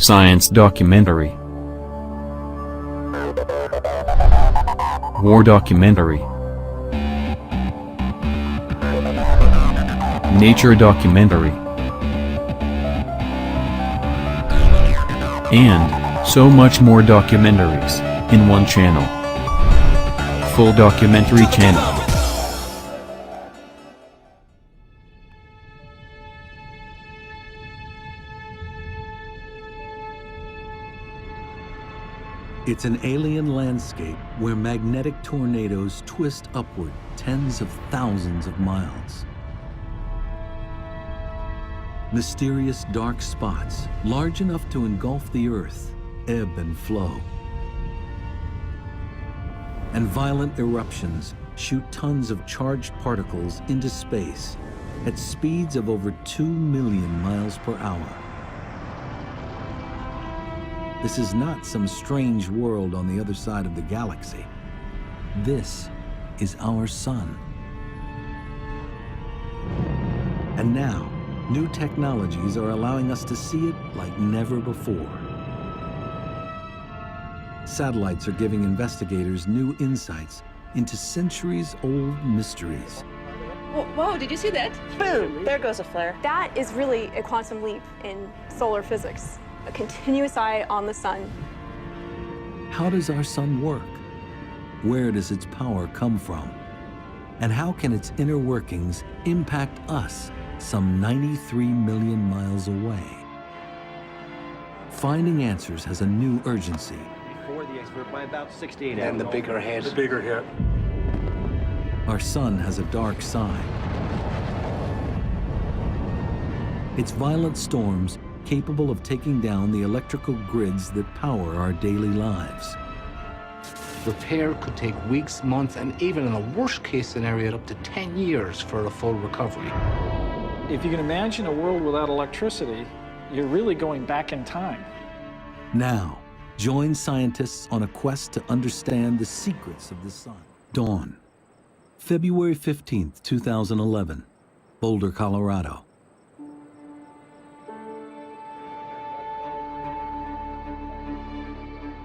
Science documentary. War documentary. Nature documentary. And so much more documentaries in one channel. Full documentary channel. It's an alien landscape where magnetic tornadoes twist upward tens of thousands of miles. Mysterious dark spots, large enough to engulf the Earth, ebb and flow. And violent eruptions shoot tons of charged particles into space at speeds of over 2 million miles per hour. This is not some strange world on the other side of the galaxy. This is our sun. And now, new technologies are allowing us to see it like never before. Satellites are giving investigators new insights into centuries-old mysteries. Whoa, did you see that? Boom, there goes a flare. That is really a quantum leap in solar physics. A continuous eye on the sun. How does our sun work? Where does its power come from? And how can its inner workings impact us some 93 million miles away? Finding answers has a new urgency. Before the expert by about 68 and the bigger hit. The bigger hit. Our sun has a dark side. Its violent storms capable of taking down the electrical grids that power our daily lives. Repair could take weeks, months, and even in a worst-case scenario, up to 10 years for a full recovery. If you can imagine a world without electricity, you're really going back in time. Now, join scientists on a quest to understand the secrets of the sun. Dawn, February 15th, 2011, Boulder, Colorado.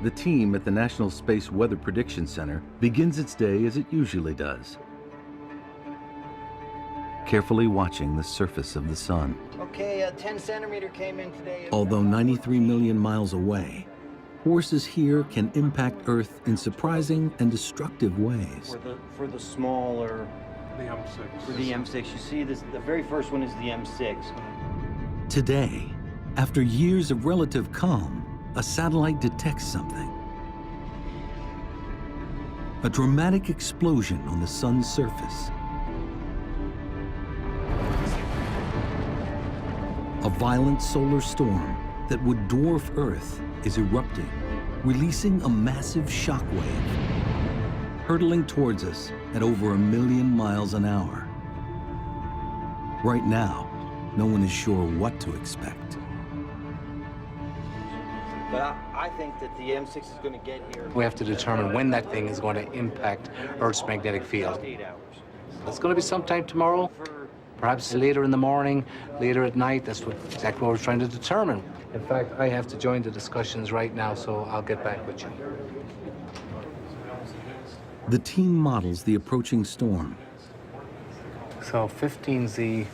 The team at the National Space Weather Prediction Center begins its day as it usually does, carefully watching the surface of the sun. Okay, a 10 centimeter came in today. Although 93 million miles away, forces here can impact Earth in surprising and destructive ways. For the smaller, the M6. For the M6, you see this. The very first one is the M6. Today, after years of relative calm, a satellite detects something. A dramatic explosion on the sun's surface. A violent solar storm that would dwarf Earth is erupting, releasing a massive shockwave, hurtling towards us at over 1 million miles an hour. Right now, no one is sure what to expect. But I think that the M6 is going to get here. We have to determine when that thing is going to impact Earth's magnetic field. 8 hours. It's going to be sometime tomorrow, perhaps later in the morning, later at night. That's exactly what we're trying to determine. In fact, I have to join the discussions right now, so I'll get back with you. The team models the approaching storm. So 15Z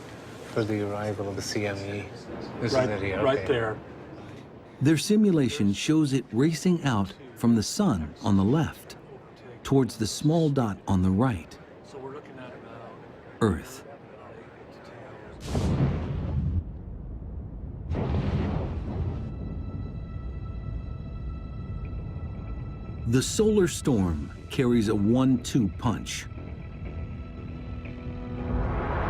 for the arrival of the CME. This is it here. Right okay. there. Their simulation shows it racing out from the sun on the left towards the small dot on the right, Earth. The solar storm carries a 1-2 punch.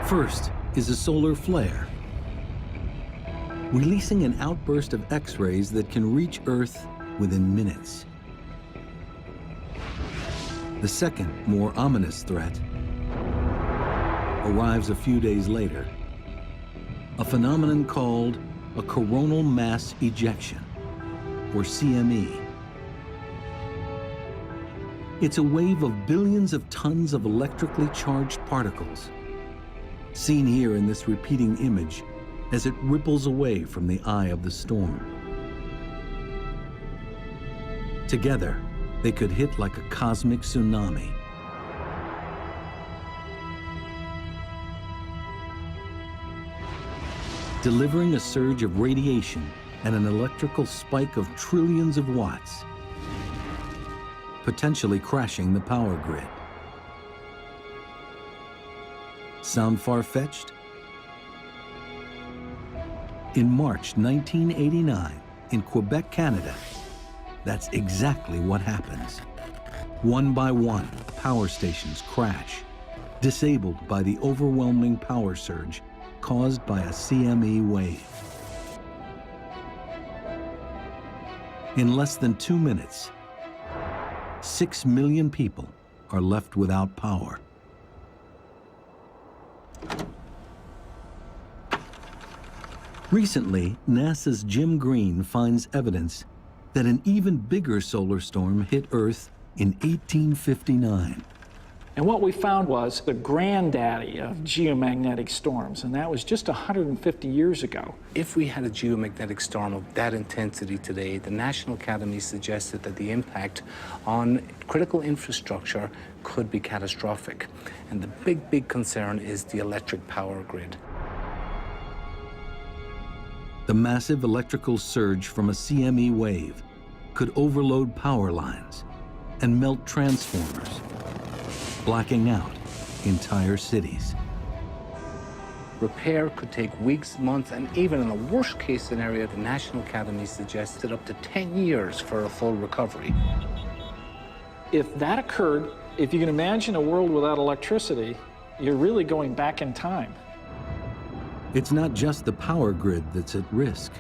First is a solar flare, releasing an outburst of X-rays that can reach Earth within minutes. The second, more ominous threat arrives a few days later, a phenomenon called a coronal mass ejection, or CME. It's a wave of billions of tons of electrically charged particles, seen here in this repeating image as it ripples away from the eye of the storm. Together, they could hit like a cosmic tsunami. Delivering a surge of radiation and an electrical spike of trillions of watts, potentially crashing the power grid. Sound far-fetched? In March 1989, in Quebec, Canada, that's exactly what happens. One by one, power stations crash, disabled by the overwhelming power surge caused by a CME wave. In less than 2 minutes, 6 million people are left without power. Recently, NASA's Jim Green finds evidence that an even bigger solar storm hit Earth in 1859. And what we found was the granddaddy of geomagnetic storms, and that was just 150 years ago. If we had a geomagnetic storm of that intensity today, the National Academy suggested that the impact on critical infrastructure could be catastrophic. And the big concern is the electric power grid. The massive electrical surge from a CME wave could overload power lines and melt transformers, blacking out entire cities. Repair could take weeks, months, and even in a worst-case scenario, the National Academy suggested up to 10 years for a full recovery. If that occurred, if you can imagine a world without electricity, you're really going back in time. It's not just the power grid that's at risk.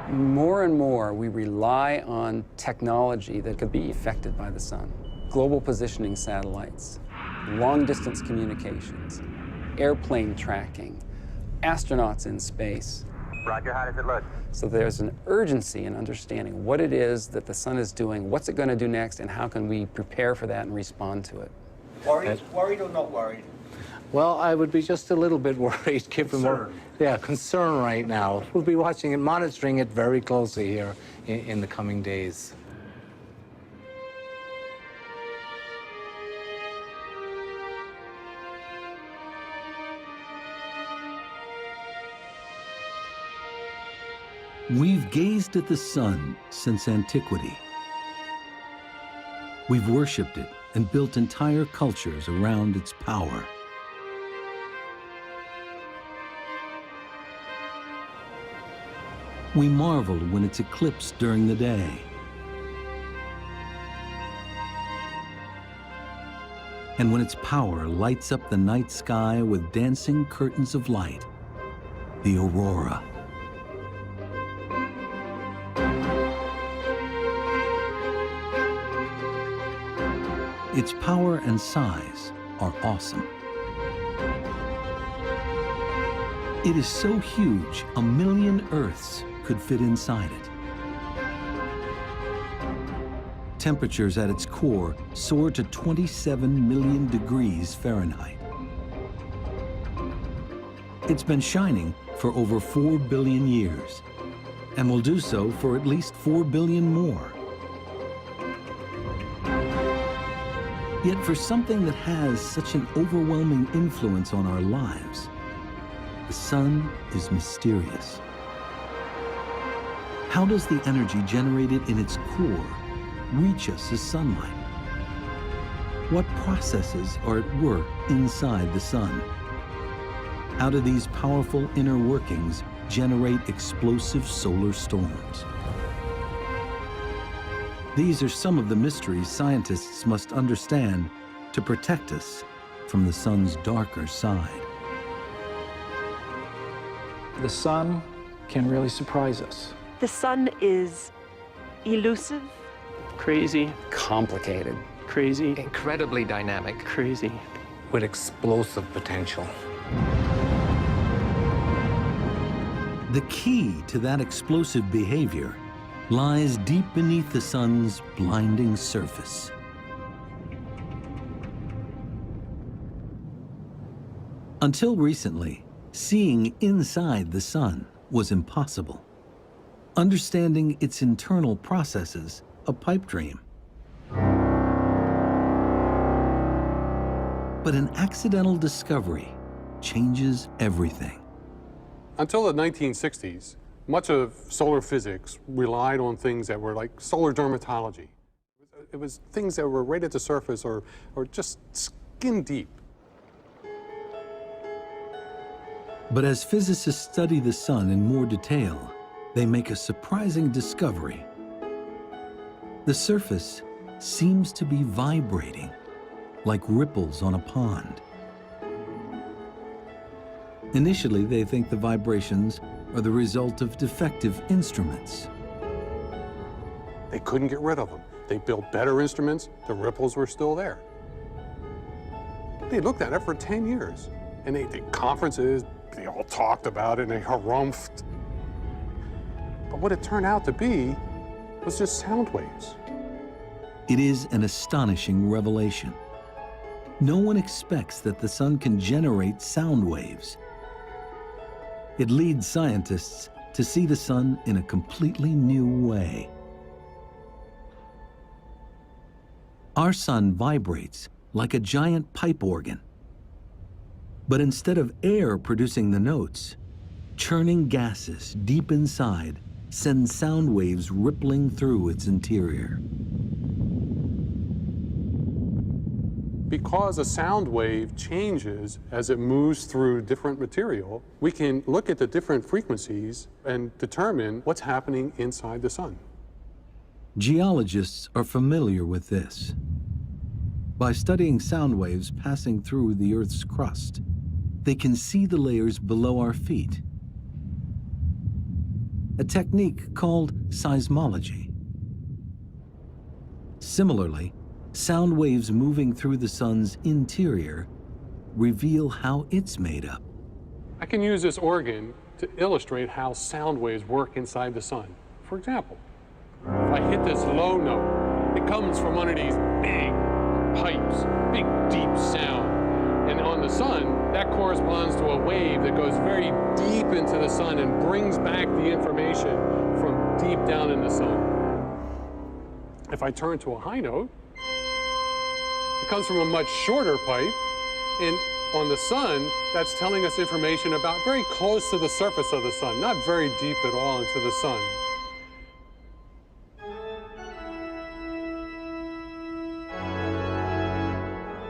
More and more, we rely on technology that could be affected by the sun. Global positioning satellites, long-distance communications, airplane tracking, astronauts in space. Roger, how does it look? So there's an urgency in understanding what it is that the sun is doing, what's it going to do next, and how can we prepare for that and respond to it. Worried or not worried? Well, I would be just a little bit worried, given concern right now. We'll be watching and monitoring it very closely here in the coming days. We've gazed at the sun since antiquity. We've worshipped it and built entire cultures around its power. We marveled when it's eclipsed during the day. And when its power lights up the night sky with dancing curtains of light, the aurora. Its power and size are awesome. It is so huge, 1 million Earths could fit inside it. Temperatures at its core soar to 27 million degrees Fahrenheit. It's been shining for over 4 billion years, and will do so for at least 4 billion more. Yet for something that has such an overwhelming influence on our lives, the sun is mysterious. How does the energy generated in its core reach us as sunlight? What processes are at work inside the sun? How do these powerful inner workings generate explosive solar storms? These are some of the mysteries scientists must understand to protect us from the sun's darker side. The sun can really surprise us. The sun is elusive, crazy, Complicated. crazy, incredibly dynamic, crazy. With explosive potential. The key to that explosive behavior lies deep beneath the sun's blinding surface. Until recently, seeing inside the sun was impossible. understanding its internal processes a pipe dream. But an accidental discovery changes everything. Until the 1960s, much of solar physics relied on things that were like solar dermatology. It was things that were right at the surface or just skin deep. But as physicists study the sun in more detail, they make a surprising discovery. The surface seems to be vibrating, like ripples on a pond. Initially, they think the vibrations are the result of defective instruments. They couldn't get rid of them. They built better instruments, the ripples were still there. They looked at it for 10 years, and they did conferences, they all talked about it, and they harumphed. But what it turned out to be was just sound waves. It is an astonishing revelation. No one expects that the sun can generate sound waves. It leads scientists to see the sun in a completely new way. Our sun vibrates like a giant pipe organ. But instead of air producing the notes, churning gases deep inside send sound waves rippling through its interior. Because a sound wave changes as it moves through different material, we can look at the different frequencies and determine what's happening inside the sun. Geologists are familiar with this. By studying sound waves passing through the Earth's crust, they can see the layers below our feet. A technique called seismology. Similarly, sound waves moving through the sun's interior reveal how it's made up. I can use this organ to illustrate how sound waves work inside the sun. For example, if I hit this low note, it comes from one of these big pipes, big deep sound. And on the sun, that corresponds to a wave that goes very deep into the sun and brings back the information from deep down in the sun. If I turn to a high note, it comes from a much shorter pipe, and on the sun, that's telling us information about very close to the surface of the sun, not very deep at all into the sun.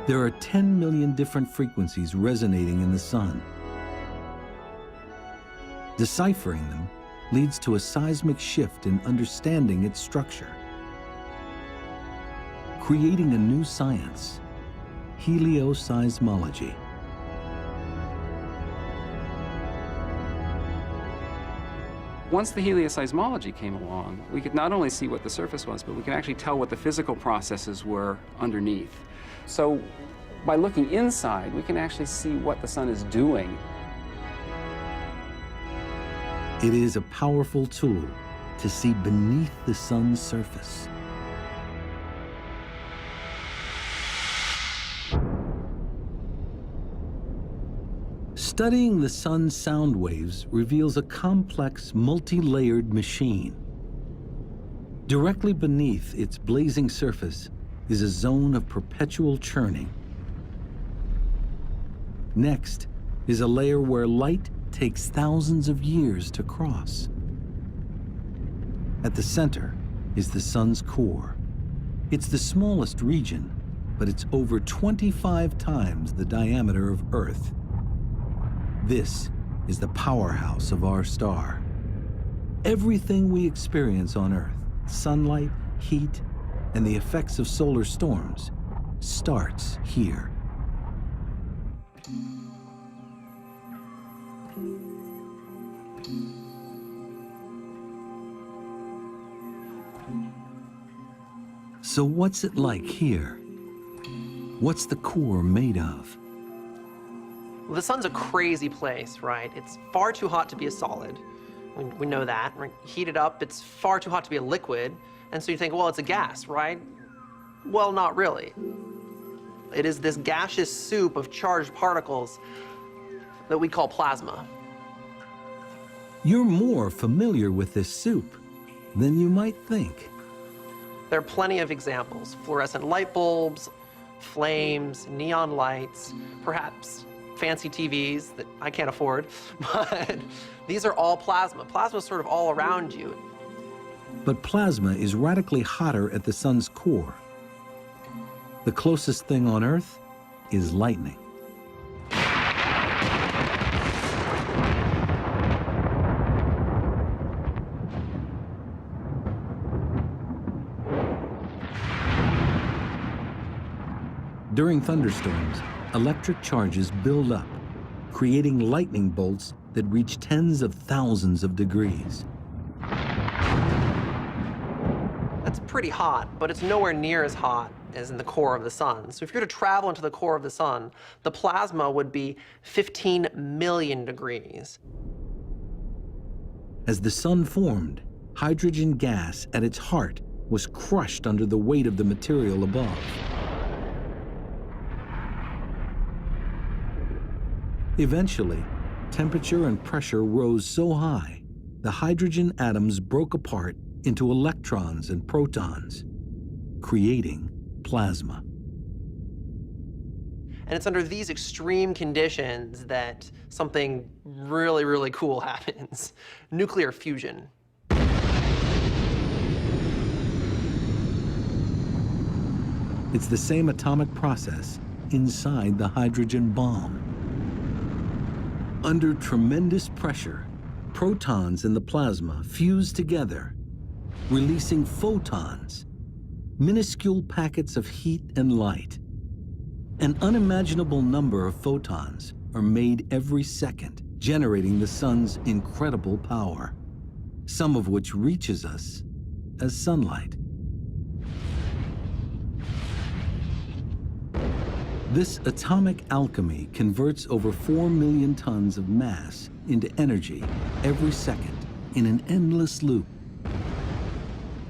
There are 10 million different frequencies resonating in the sun. Deciphering them leads to a seismic shift in understanding its structure, creating a new science, helioseismology. Once the helioseismology came along, we could not only see what the surface was, but we could actually tell what the physical processes were underneath. So by looking inside, we can actually see what the sun is doing. It is a powerful tool to see beneath the sun's surface. Studying the sun's sound waves reveals a complex, multi-layered machine. Directly beneath its blazing surface is a zone of perpetual churning. Next is a layer where light takes thousands of years to cross. At the center is the sun's core. It's the smallest region, but it's over 25 times the diameter of Earth. This is the powerhouse of our star. Everything we experience on Earth, sunlight, heat, and the effects of solar storms, starts here. So what's it like here? What's the core made of? Well, the sun's a crazy place, right? It's far too hot to be a solid. We know that. Right? Heat it up, it's far too hot to be a liquid. And so you think, well, it's a gas, right? Well, not really. It is this gaseous soup of charged particles that we call plasma. You're more familiar with this soup than you might think. There are plenty of examples: fluorescent light bulbs, flames, neon lights, perhaps fancy TVs that I can't afford, but these are all plasma. Plasma is sort of all around you. But plasma is radically hotter at the sun's core. The closest thing on Earth is lightning. During thunderstorms, electric charges build up, creating lightning bolts that reach tens of thousands of degrees. That's pretty hot, but it's nowhere near as hot as in the core of the sun. So if you're to travel into the core of the sun, the plasma would be 15 million degrees. As the sun formed, hydrogen gas at its heart was crushed under the weight of the material above. Eventually, temperature and pressure rose so high, the hydrogen atoms broke apart into electrons and protons, creating plasma. And it's under these extreme conditions that something really, really cool happens: nuclear fusion. It's the same atomic process inside the hydrogen bomb. Under tremendous pressure, protons in the plasma fuse together, releasing photons, minuscule packets of heat and light. An unimaginable number of photons are made every second, generating the sun's incredible power, some of which reaches us as sunlight. This atomic alchemy converts over 4 million tons of mass into energy every second in an endless loop.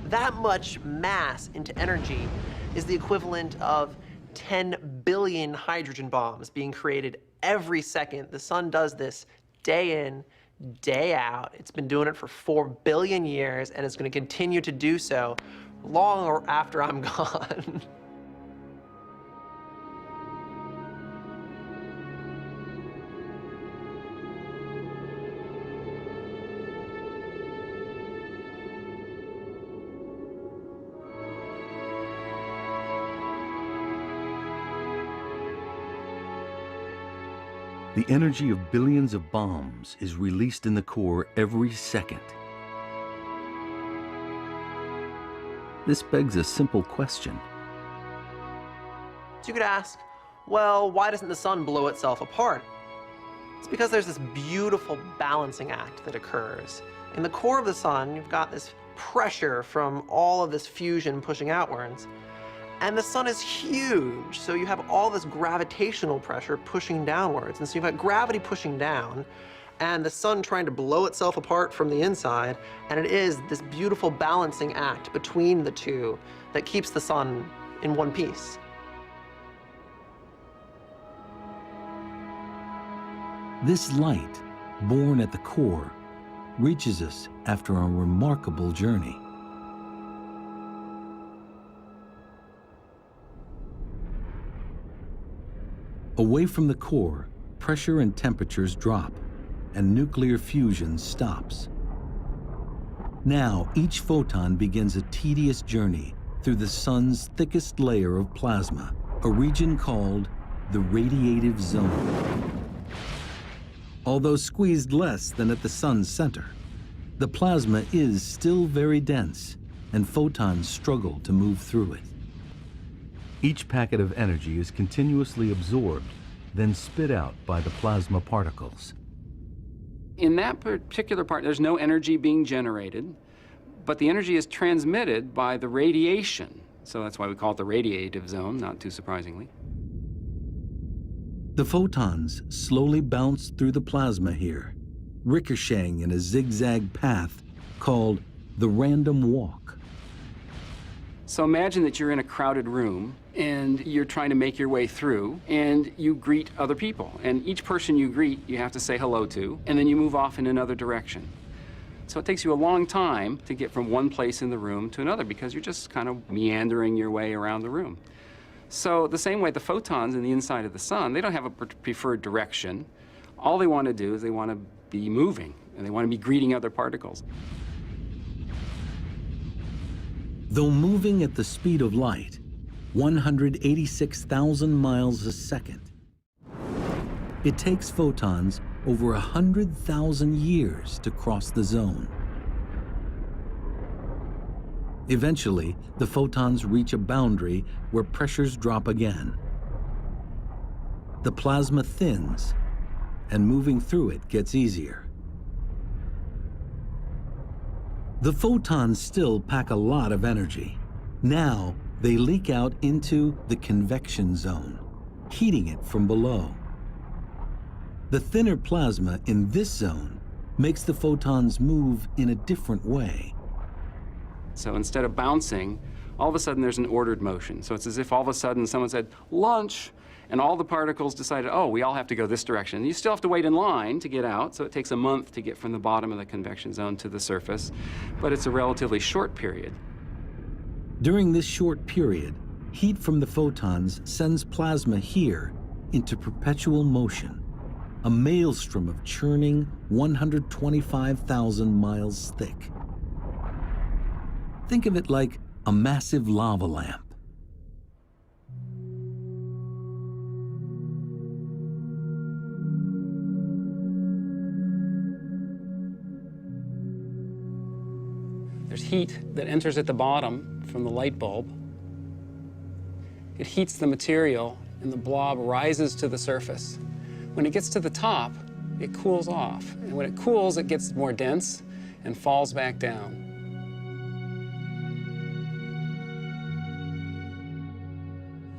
That much mass into energy is the equivalent of 10 billion hydrogen bombs being created every second. The sun does this day in, day out. It's been doing it for 4 billion years, and it's going to continue to do so long after I'm gone. The energy of billions of bombs is released in the core every second. This begs a simple question. So you could ask, well, why doesn't the sun blow itself apart? It's because there's this beautiful balancing act that occurs. In the core of the sun, you've got this pressure from all of this fusion pushing outwards. And the sun is huge, so you have all this gravitational pressure pushing downwards. And so you've got gravity pushing down, and the sun trying to blow itself apart from the inside, and it is this beautiful balancing act between the two that keeps the sun in one piece. This light, born at the core, reaches us after a remarkable journey. Away from the core, pressure and temperatures drop, and nuclear fusion stops. Now, each photon begins a tedious journey through the sun's thickest layer of plasma, a region called the radiative zone. Although squeezed less than at the sun's center, the plasma is still very dense, and photons struggle to move through it. Each packet of energy is continuously absorbed, then spit out by the plasma particles. In that particular part, there's no energy being generated, but the energy is transmitted by the radiation. So that's why we call it the radiative zone, not too surprisingly. The photons slowly bounce through the plasma here, ricocheting in a zigzag path called the random walk. So imagine that you're in a crowded room and you're trying to make your way through, and you greet other people. And each person you greet, you have to say hello to, and then you move off in another direction. So it takes you a long time to get from one place in the room to another because you're just kind of meandering your way around the room. So the same way the photons in the inside of the sun, they don't have a preferred direction. All they want to do is they want to be moving, and they want to be greeting other particles. Though moving at the speed of light, 186,000 miles a second, it takes photons over 100,000 years to cross the zone. Eventually, the photons reach a boundary where pressures drop again. The plasma thins, and moving through it gets easier. The photons still pack a lot of energy. Now, they leak out into the convection zone, heating it from below. The thinner plasma in this zone makes the photons move in a different way. So instead of bouncing, all of a sudden there's an ordered motion. So it's as if all of a sudden someone said, lunch, and all the particles decided, oh, we all have to go this direction. You still have to wait in line to get out, so it takes a month to get from the bottom of the convection zone to the surface, but it's a relatively short period. During this short period, heat from the photons sends plasma here into perpetual motion, a maelstrom of churning 125,000 miles thick. Think of it like a massive lava lamp. There's heat that enters at the bottom from the light bulb. It heats the material, and the blob rises to the surface. When it gets to the top, it cools off. And when it cools, it gets more dense and falls back down.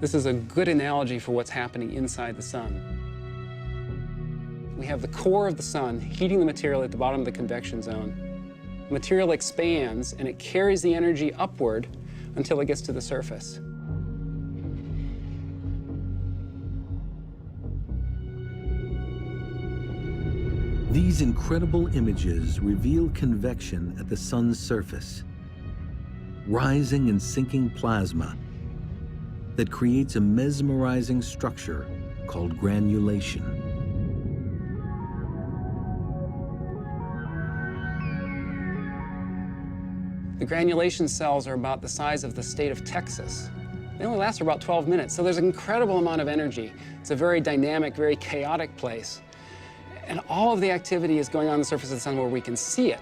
This is a good analogy for what's happening inside the sun. We have the core of the sun heating the material at the bottom of the convection zone. The material expands, and it carries the energy upward until it gets to the surface. These incredible images reveal convection at the sun's surface, rising and sinking plasma that creates a mesmerizing structure called granulation. The granulation cells are about the size of the state of Texas. They only last for about 12 minutes, so there's an incredible amount of energy. It's a very dynamic, very chaotic place. And all of the activity is going on the surface of the sun where we can see it.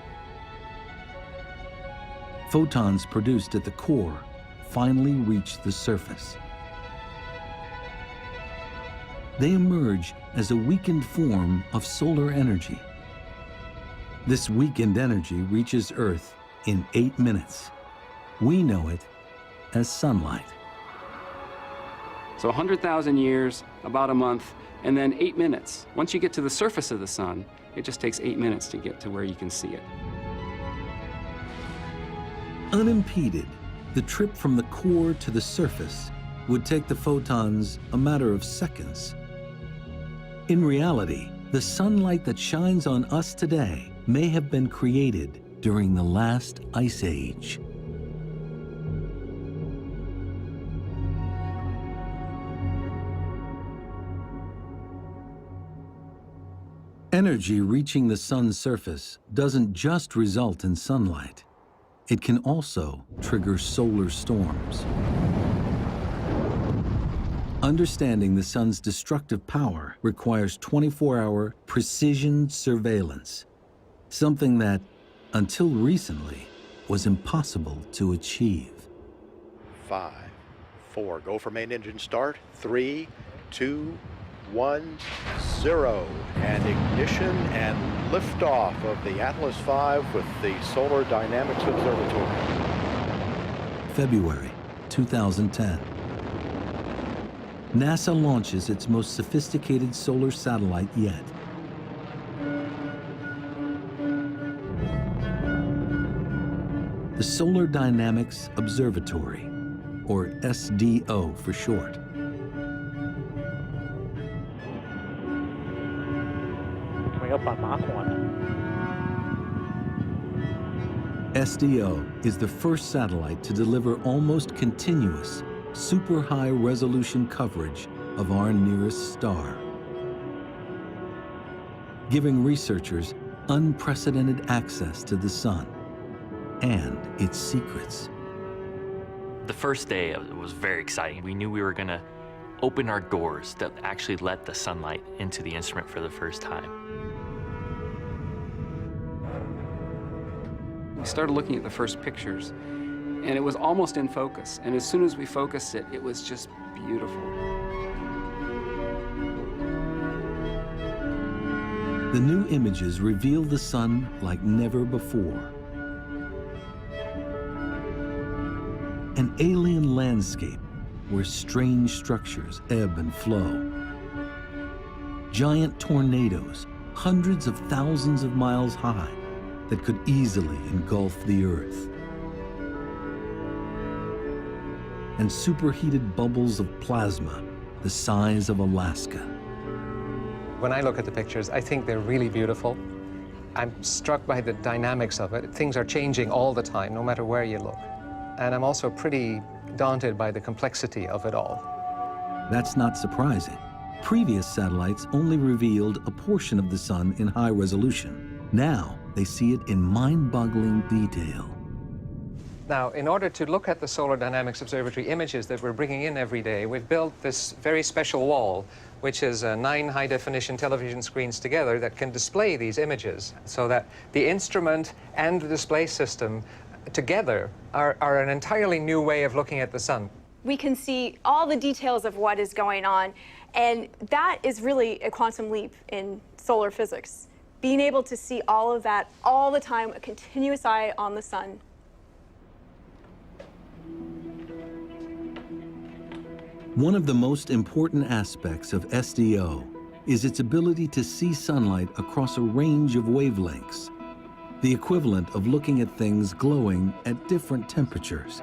Photons produced at the core finally reach the surface. They emerge as a weakened form of solar energy. This weakened energy reaches Earth in 8 minutes. We know it as sunlight. So 100,000 years, about a month, and then 8 minutes. Once you get to the surface of the sun, it just takes 8 minutes to get to where you can see it. Unimpeded, the trip from the core to the surface would take the photons a matter of seconds. In reality, the sunlight that shines on us today may have been created during the last ice age. Energy reaching the sun's surface doesn't just result in sunlight. It can also trigger solar storms. Understanding the sun's destructive power requires 24-hour precision surveillance, something that, until recently, was impossible to achieve. 5, 4, go for main engine start. 3, 2, 1, 0. And ignition and liftoff of the Atlas V with the Solar Dynamics Observatory. February 2010. NASA launches its most sophisticated solar satellite yet. The Solar Dynamics Observatory, or SDO for short. Coming up on Mach 1. SDO is the first satellite to deliver almost continuous, super high resolution coverage of our nearest star, giving researchers unprecedented access to the sun and its secrets. The first day was very exciting. We knew we were going to open our doors that actually let the sunlight into the instrument for the first time. We started looking at the first pictures, and it was almost in focus. And as soon as we focused it, it was just beautiful. The new images reveal the sun like never before. An alien landscape where strange structures ebb and flow. Giant tornadoes, hundreds of thousands of miles high, that could easily engulf the Earth. And superheated bubbles of plasma the size of Alaska. When I look at the pictures, I think they're really beautiful. I'm struck by the dynamics of it. Things are changing all the time, no matter where you look. And I'm also pretty daunted by the complexity of it all. That's not surprising. Previous satellites only revealed a portion of the sun in high resolution. Now, they see it in mind-boggling detail. Now, in order to look at the Solar Dynamics Observatory images that we're bringing in every day, we've built this very special wall, which is 9 high-definition television screens together that can display these images, so that the instrument and the display system together are an entirely new way of looking at the sun. We can see all the details of what is going on, and that is really a quantum leap in solar physics. Being able to see all of that all the time, a continuous eye on the sun. One of the most important aspects of SDO is its ability to see sunlight across a range of wavelengths, the equivalent of looking at things glowing at different temperatures.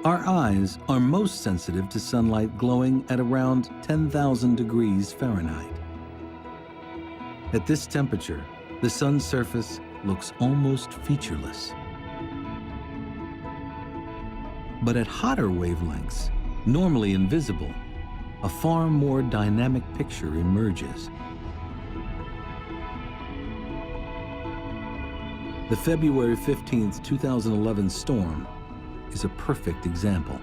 Our eyes are most sensitive to sunlight glowing at around 10,000 degrees Fahrenheit. At this temperature, the sun's surface looks almost featureless. But at hotter wavelengths, normally invisible, a far more dynamic picture emerges. The February 15, 2011 storm is a perfect example.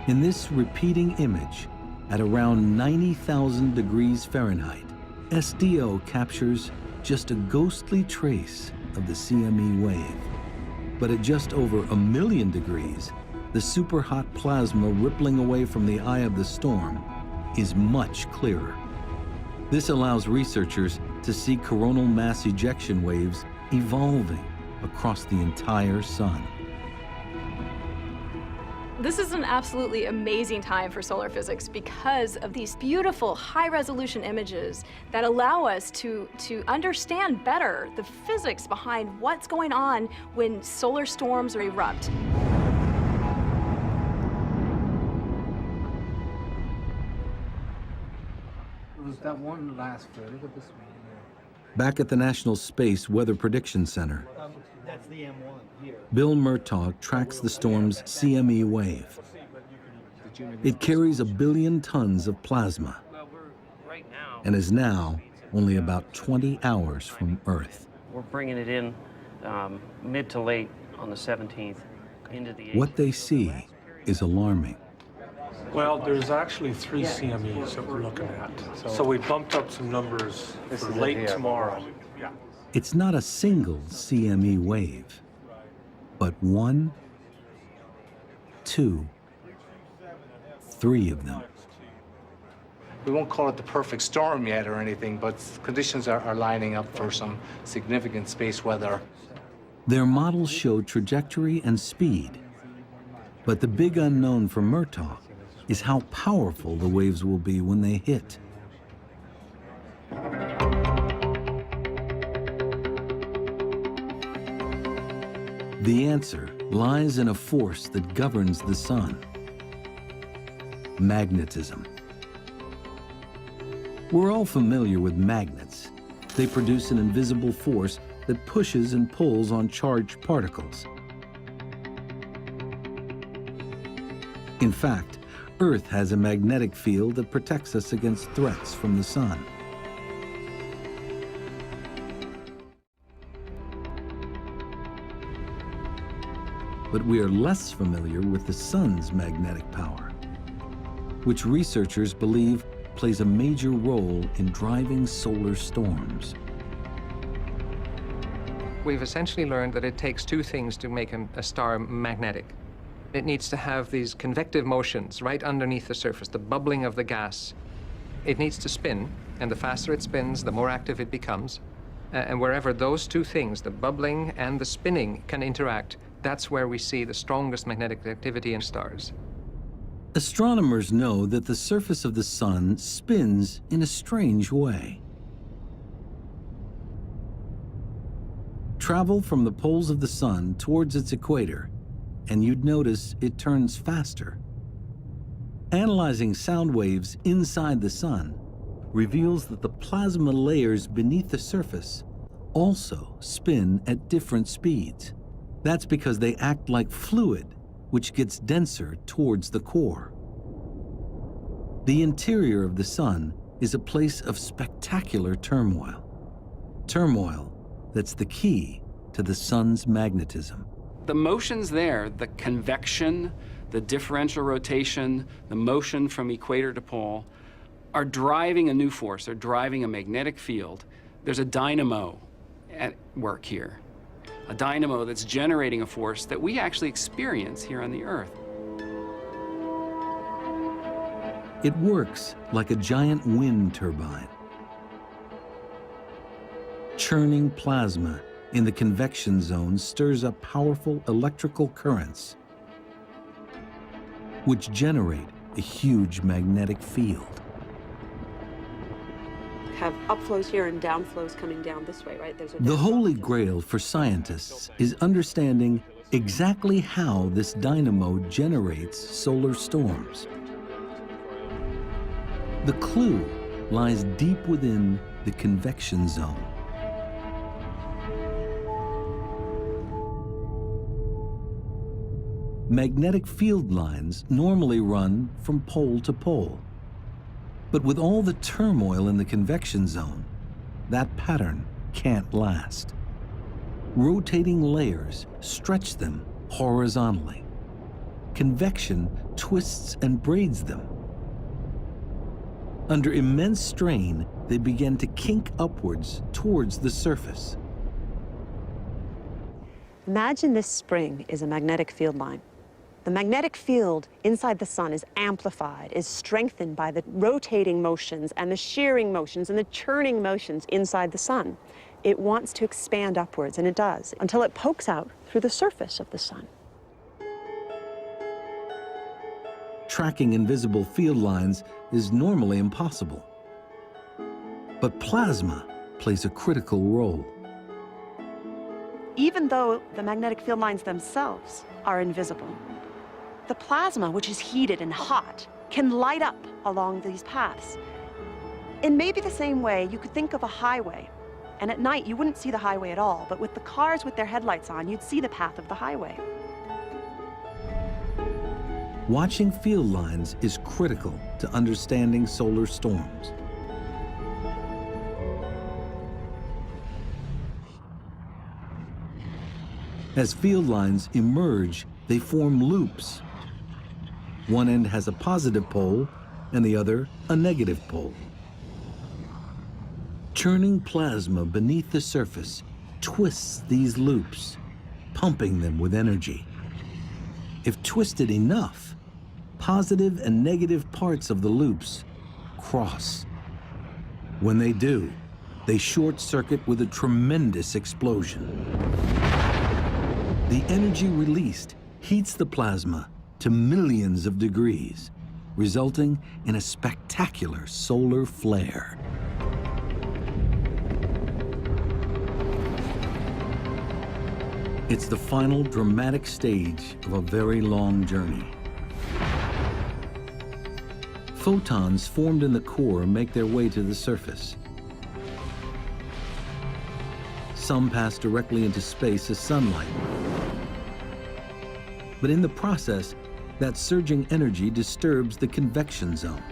In this repeating image, at around 90,000 degrees Fahrenheit, SDO captures just a ghostly trace of the CME wave. But at just over 1,000,000 degrees, the superhot plasma rippling away from the eye of the storm is much clearer. This allows researchers to see coronal mass ejection waves evolving across the entire sun. This is an absolutely amazing time for solar physics because of these beautiful high-resolution images that allow us to understand better the physics behind what's going on when solar storms erupt. There's that one last photo. Look at this one. Back at the National Space Weather Prediction Center, That's the M1 here. Bill Murtaugh tracks the storm's CME wave. It carries 1 billion tons of plasma and is now only about 20 hours from Earth. We're bringing it in mid to late on the 17th into the 18th. What they see is alarming. Well, there's actually 3 CMEs that we're looking at. So we bumped up some numbers for late tomorrow. Yeah. It's not a single CME wave, but 1, 2, 3 of them. We won't call it the perfect storm yet or anything, but conditions are lining up for some significant space weather. Their models show trajectory and speed, but the big unknown for Murtaugh is how powerful the waves will be when they hit. The answer lies in a force that governs the sun: magnetism. We're all familiar with magnets, They produce an invisible force that pushes and pulls on charged particles. In fact, Earth has a magnetic field that protects us against threats from the sun. But we are less familiar with the sun's magnetic power, which researchers believe plays a major role in driving solar storms. We've essentially learned that it takes two things to make a star magnetic. It needs to have these convective motions right underneath the surface, the bubbling of the gas. It needs to spin, and the faster it spins, the more active it becomes. And wherever those two things, the bubbling and the spinning, can interact, that's where we see the strongest magnetic activity in stars. Astronomers know that the surface of the sun spins in a strange way. Travel from the poles of the sun towards its equator, and you'd notice it turns faster. Analyzing sound waves inside the sun reveals that the plasma layers beneath the surface also spin at different speeds. That's because they act like fluid, which gets denser towards the core. The interior of the sun is a place of spectacular turmoil. Turmoil that's the key to the sun's magnetism. The motions there, the convection, the differential rotation, the motion from equator to pole, are driving a new force. They're driving a magnetic field. There's a dynamo at work here. A dynamo that's generating a force that we actually experience here on the Earth. It works like a giant wind turbine. Churning plasma in the convection zone stirs up powerful electrical currents, which generate a huge magnetic field. Have upflows here and downflows coming down this way, right? The holy grail for scientists is understanding exactly how this dynamo generates solar storms. The clue lies deep within the convection zone. Magnetic field lines normally run from pole to pole. But with all the turmoil in the convection zone, that pattern can't last. Rotating layers stretch them horizontally. Convection twists and braids them. Under immense strain, they begin to kink upwards towards the surface. Imagine this spring is a magnetic field line. The magnetic field inside the sun is amplified, is strengthened by the rotating motions and the shearing motions and the churning motions inside the sun. It wants to expand upwards, and it does, until it pokes out through the surface of the sun. Tracking invisible field lines is normally impossible. But plasma plays a critical role. Even though the magnetic field lines themselves are invisible, the plasma, which is heated and hot, can light up along these paths. In maybe the same way, you could think of a highway, and at night you wouldn't see the highway at all, but with the cars with their headlights on, you'd see the path of the highway. Watching field lines is critical to understanding solar storms. As field lines emerge, they form loops. One end has a positive pole and the other a negative pole. Churning plasma beneath the surface twists these loops, pumping them with energy. If twisted enough, positive and negative parts of the loops cross. When they do, they short circuit with a tremendous explosion. The energy released heats the plasma to millions of degrees, resulting in a spectacular solar flare. It's the final dramatic stage of a very long journey. Photons formed in the core make their way to the surface. Some pass directly into space as sunlight. But in the process, that surging energy disturbs the convection zone,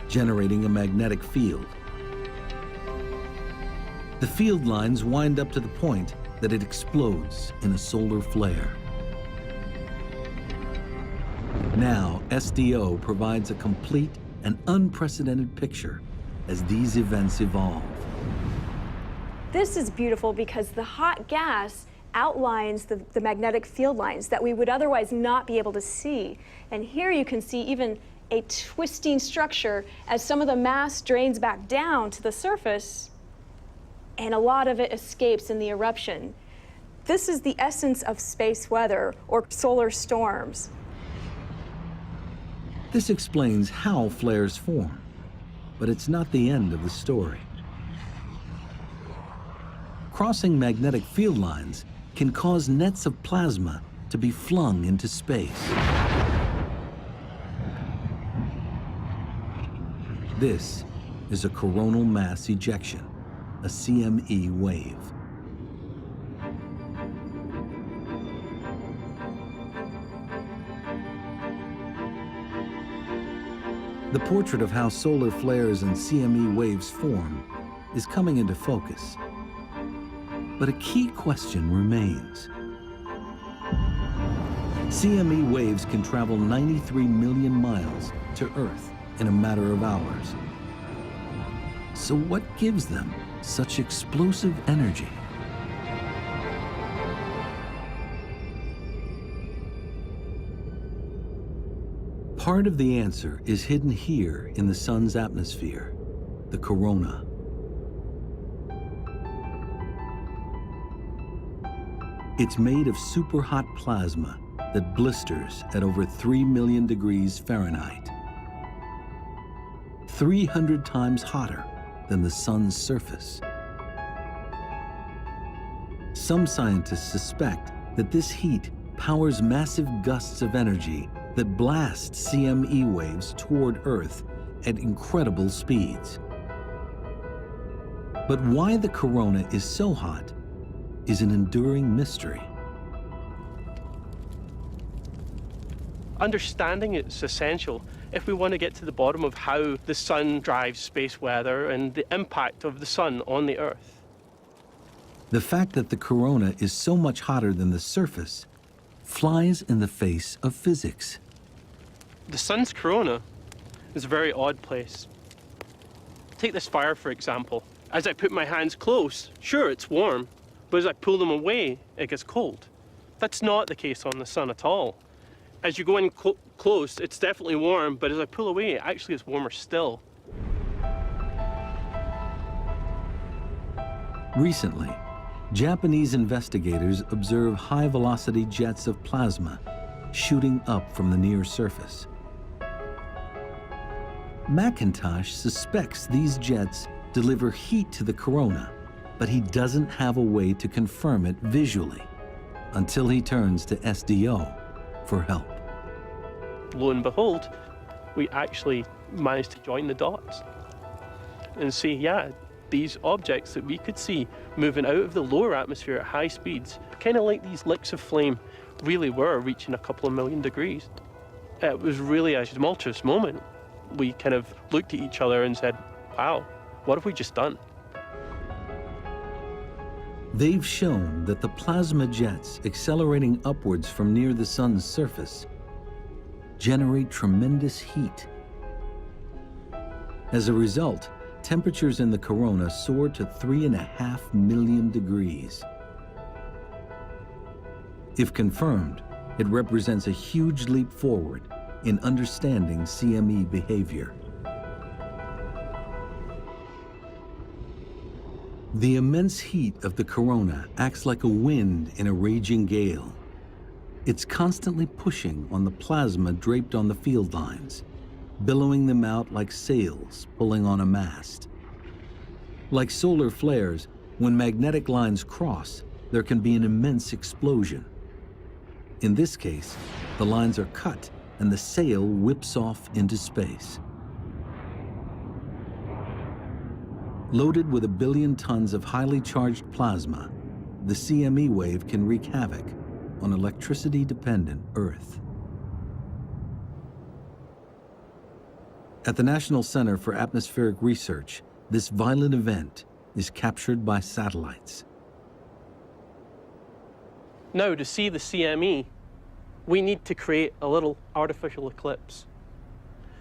generating a magnetic field. The field lines wind up to the point that it explodes in a solar flare. Now, SDO provides a complete and unprecedented picture as these events evolve. This is beautiful because the hot gas outlines the magnetic field lines that we would otherwise not be able to see. And here you can see even a twisting structure as some of the mass drains back down to the surface, and a lot of it escapes in the eruption. This is the essence of space weather, or solar storms. This explains how flares form, but it's not the end of the story. Crossing magnetic field lines can cause nets of plasma to be flung into space. This is a coronal mass ejection, a CME wave. The portrait of how solar flares and CME waves form is coming into focus. But a key question remains. CME waves can travel 93 million miles to Earth in a matter of hours. So what gives them such explosive energy? Part of the answer is hidden here in the sun's atmosphere, the corona. It's made of superhot plasma that blisters at over 3 million degrees Fahrenheit. 300 times hotter than the sun's surface. Some scientists suspect that this heat powers massive gusts of energy that blast CME waves toward Earth at incredible speeds. But why the corona is so hot is an enduring mystery. Understanding it's essential if we want to get to the bottom of how the sun drives space weather and the impact of the sun on the Earth. The fact that the corona is so much hotter than the surface flies in the face of physics. The sun's corona is a very odd place. Take this fire, for example. As I put my hands close, sure, it's warm, but as I pull them away, it gets cold. That's not the case on the sun at all. As you go in close, it's definitely warm, but as I pull away, it actually is warmer still. Recently, Japanese investigators observe high-velocity jets of plasma shooting up from the near surface. McIntosh suspects these jets deliver heat to the corona, but he doesn't have a way to confirm it visually until he turns to SDO for help. Lo and behold, we actually managed to join the dots and see, yeah, these objects that we could see moving out of the lower atmosphere at high speeds, kind of like these licks of flame really were reaching a couple of million degrees. It was really a tumultuous moment. We kind of looked at each other and said, wow, what have we just done? They've shown that the plasma jets accelerating upwards from near the sun's surface generate tremendous heat. As a result, temperatures in the corona soar to 3.5 million degrees. If confirmed, it represents a huge leap forward in understanding CME behavior. The immense heat of the corona acts like a wind in a raging gale. It's constantly pushing on the plasma draped on the field lines, billowing them out like sails pulling on a mast. Like solar flares, when magnetic lines cross, there can be an immense explosion. In this case, the lines are cut and the sail whips off into space. Loaded with 1 billion tons of highly charged plasma, the CME wave can wreak havoc on electricity-dependent Earth. At the National Center for Atmospheric Research, this violent event is captured by satellites. Now, to see the CME, we need to create a little artificial eclipse.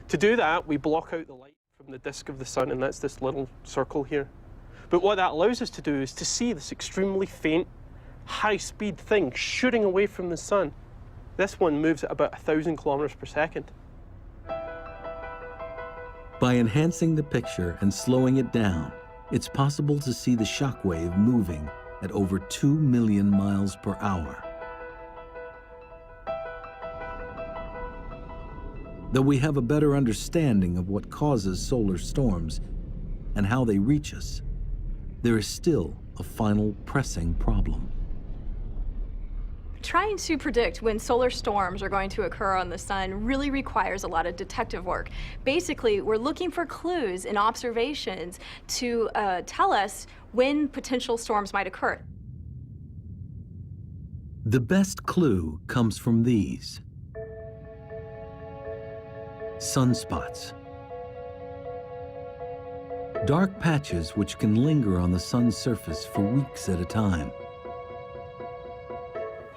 To do that, we block out the light from the disk of the sun, and that's this little circle here. But what that allows us to do is to see this extremely faint, high-speed thing shooting away from the sun. This one moves at about 1,000 kilometers per second. By enhancing the picture and slowing it down, it's possible to see the shockwave moving at over 2 million miles per hour. Though we have a better understanding of what causes solar storms and how they reach us, there is still a final pressing problem. Trying to predict when solar storms are going to occur on the sun really requires a lot of detective work. Basically, we're looking for clues in observations to tell us when potential storms might occur. The best clue comes from these. Sunspots. Dark patches which can linger on the sun's surface for weeks at a time.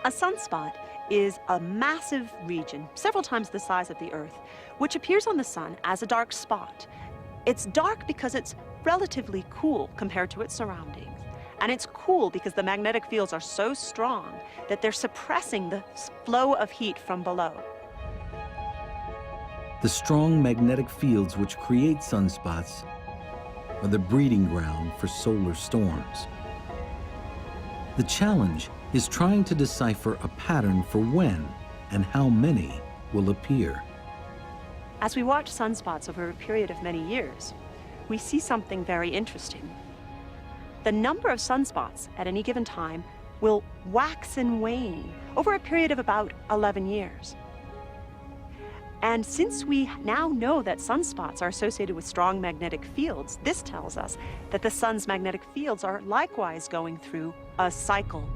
A sunspot is a massive region, several times the size of the Earth, which appears on the sun as a dark spot. It's dark because it's relatively cool compared to its surroundings. And it's cool because the magnetic fields are so strong that they're suppressing the flow of heat from below. The strong magnetic fields which create sunspots are the breeding ground for solar storms. The challenge is trying to decipher a pattern for when and how many will appear. As we watch sunspots over a period of many years, we see something very interesting. The number of sunspots at any given time will wax and wane over a period of about 11 years. And since we now know that sunspots are associated with strong magnetic fields, this tells us that the sun's magnetic fields are likewise going through a cycle.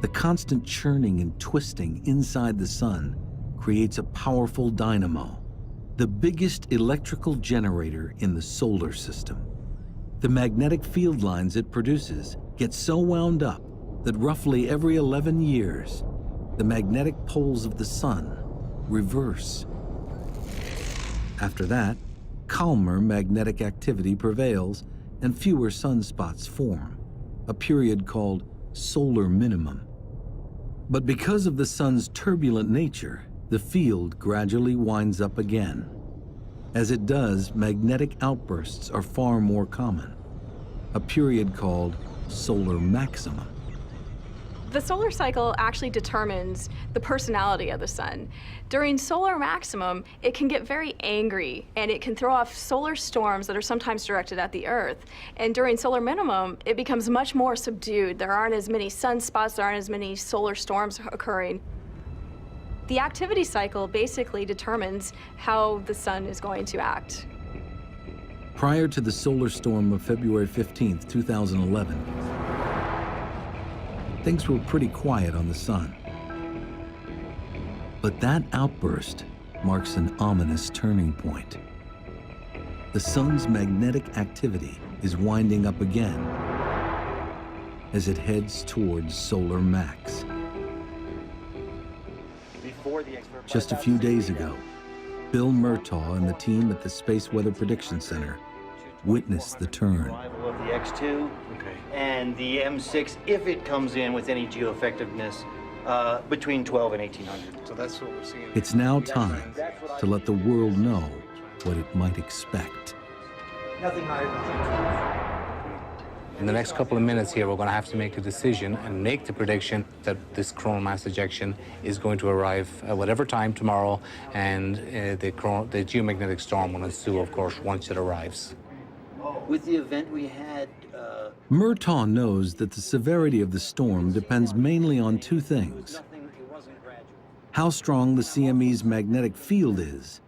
The constant churning and twisting inside the sun creates a powerful dynamo, the biggest electrical generator in the solar system. The magnetic field lines it produces get so wound up that roughly every 11 years, the magnetic poles of the sun reverse. After that, calmer magnetic activity prevails and fewer sunspots form, a period called solar minimum. But because of the sun's turbulent nature, the field gradually winds up again. As it does, magnetic outbursts are far more common, a period called solar maximum. The solar cycle actually determines the personality of the sun. During solar maximum, it can get very angry and it can throw off solar storms that are sometimes directed at the Earth. And during solar minimum, it becomes much more subdued. There aren't as many sunspots, there aren't as many solar storms occurring. The activity cycle basically determines how the sun is going to act. Prior to the solar storm of February 15th, 2011, things were pretty quiet on the sun. But that outburst marks an ominous turning point. The sun's magnetic activity is winding up again as it heads towards solar max. Just a few days ago, Bill Murtaugh and the team at the Space Weather Prediction Center witnessed the turn. Arrival of the X2 and the M6, if it comes in with any geoeffectiveness, between 12 and 1800. So that's what we're seeing. It's now time to let the world know what it might expect. Nothing higher than In the next couple of minutes here, we're going to have to make a decision and make the prediction that this coronal mass ejection is going to arrive at whatever time tomorrow, and the geomagnetic storm will ensue, of course, once it arrives. With the event we had... Murtaugh knows that the severity of the storm depends mainly on two things: how strong the CME's magnetic field is,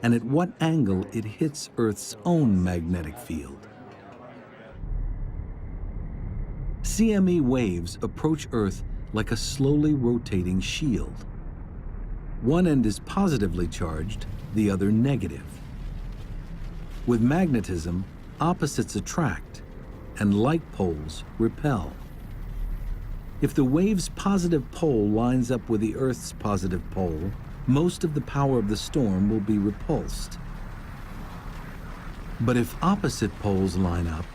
and at what angle it hits Earth's own magnetic field. CME waves approach Earth like a slowly rotating shield. One end is positively charged, the other negative. With magnetism, opposites attract, and like poles repel. If the wave's positive pole lines up with the Earth's positive pole, most of the power of the storm will be repulsed. But if opposite poles line up,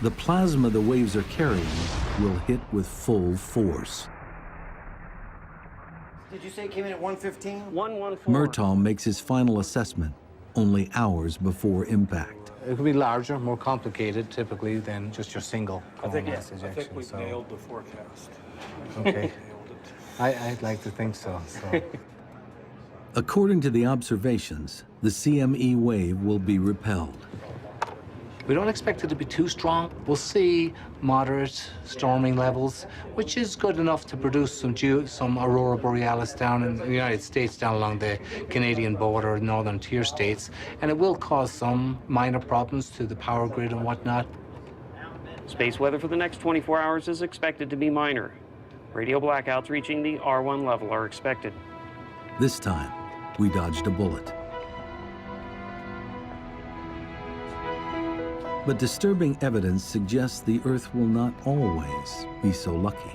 the plasma the waves are carrying will hit with full force. Did you say it came in at 115? 114. Murtaugh makes his final assessment only hours before impact. It could be larger, more complicated, typically, than just your single coronal mass ejection. I think we nailed the forecast. Okay. I'd like to think so. According to the observations, the CME wave will be repelled. We don't expect it to be too strong. We'll see moderate storming levels, which is good enough to produce some aurora borealis down in the United States, down along the Canadian border, northern tier states, and it will cause some minor problems to the power grid and whatnot. Space weather for the next 24 hours is expected to be minor. Radio blackouts reaching the R1 level are expected. This time, we dodged a bullet. But disturbing evidence suggests the Earth will not always be so lucky.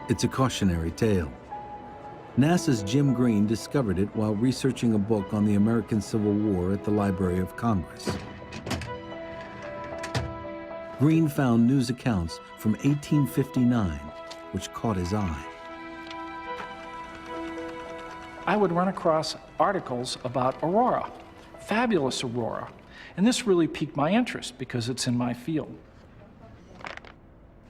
It's a cautionary tale. NASA's Jim Green discovered it while researching a book on the American Civil War at the Library of Congress. Green found news accounts from 1859, which caught his eye. I would run across articles about aurora, fabulous aurora, and this really piqued my interest because it's in my field.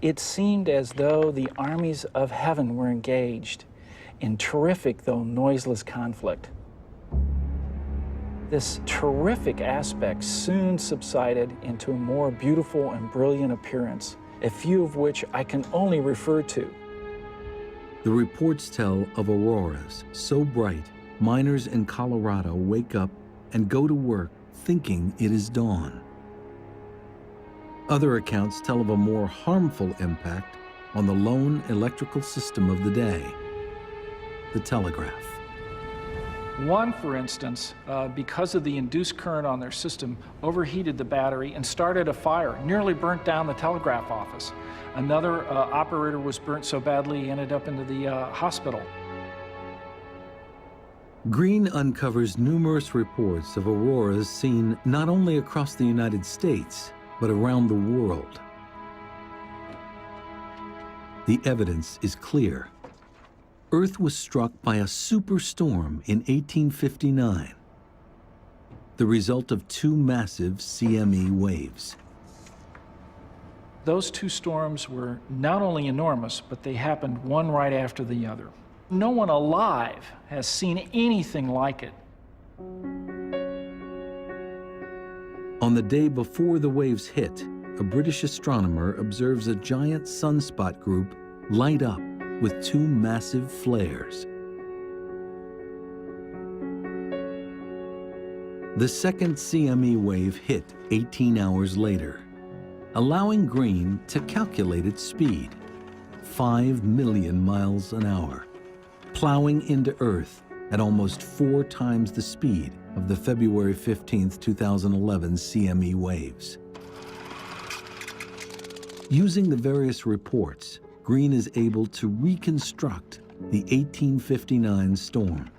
It seemed as though the armies of heaven were engaged in terrific, though noiseless, conflict. This terrific aspect soon subsided into a more beautiful and brilliant appearance, a few of which I can only refer to. The reports tell of auroras so bright, miners in Colorado wake up and go to work thinking it is dawn. Other accounts tell of a more harmful impact on the lone electrical system of the day, the telegraph. One, for instance, because of the induced current on their system, overheated the battery and started a fire, nearly burnt down the telegraph office. Another operator was burnt so badly he ended up into the hospital. Green uncovers numerous reports of auroras seen not only across the United States, but around the world. The evidence is clear. Earth was struck by a superstorm in 1859, the result of two massive CME waves. Those two storms were not only enormous, but they happened one right after the other. No one alive has seen anything like it. On the day before the waves hit, a British astronomer observes a giant sunspot group light up with two massive flares. The second CME wave hit 18 hours later, allowing Green to calculate its speed, 5 million miles an hour, plowing into Earth at almost 4 times the speed of the February 15, 2011 CME waves. Using the various reports, Green is able to reconstruct the 1859 storm.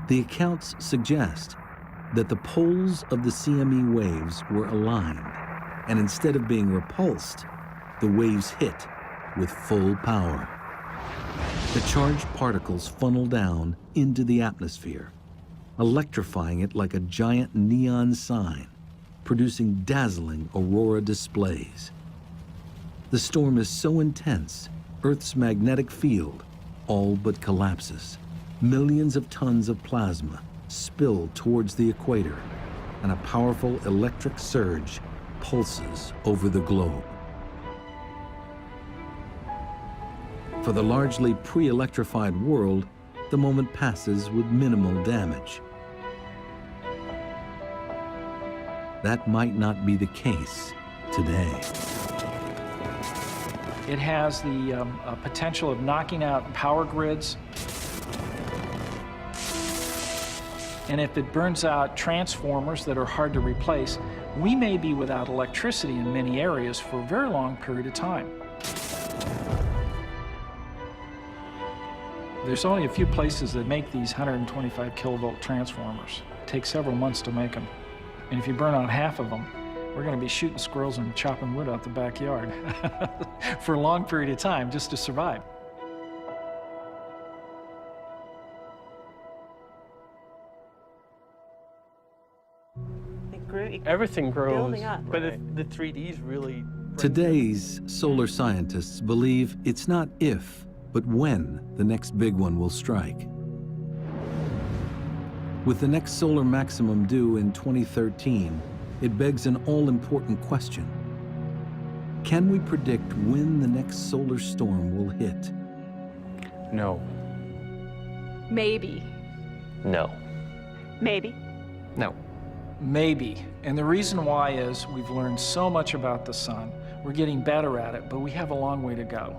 The accounts suggest that the poles of the CME waves were aligned, and instead of being repulsed, the waves hit with full power. The charged particles funnel down into the atmosphere, electrifying it like a giant neon sign, producing dazzling aurora displays. The storm is so intense, Earth's magnetic field all but collapses. Millions of tons of plasma spill towards the equator, and a powerful electric surge pulses over the globe. For the largely pre-electrified world, the moment passes with minimal damage. That might not be the case today. It has the potential of knocking out power grids. And if it burns out transformers that are hard to replace, we may be without electricity in many areas for a very long period of time. There's only a few places that make these 125 kilovolt transformers. It takes several months to make them. And if you burn out half of them, we're going to be shooting squirrels and chopping wood out the backyard for a long period of time just to survive. Everything grows, building up. but the 3Ds really... Today's solar scientists believe it's not if, but when the next big one will strike. With the next solar maximum due in 2013, it begs an all-important question. Can we predict when the next solar storm will hit? No. Maybe. No. Maybe. No. Maybe. And the reason why is we've learned so much about the sun. We're getting better at it, but we have a long way to go.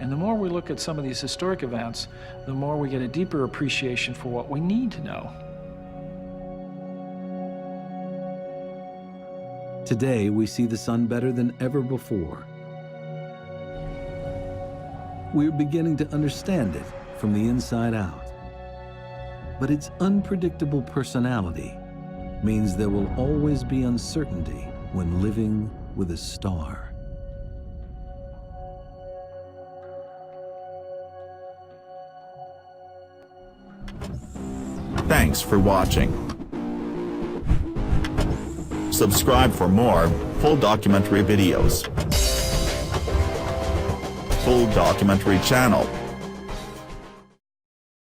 And the more we look at some of these historic events, the more we get a deeper appreciation for what we need to know. Today, we see the sun better than ever before. We're beginning to understand it from the inside out. But its unpredictable personality means there will always be uncertainty when living with a star. Thanks for watching. Subscribe for more full documentary videos. Full Documentary Channel.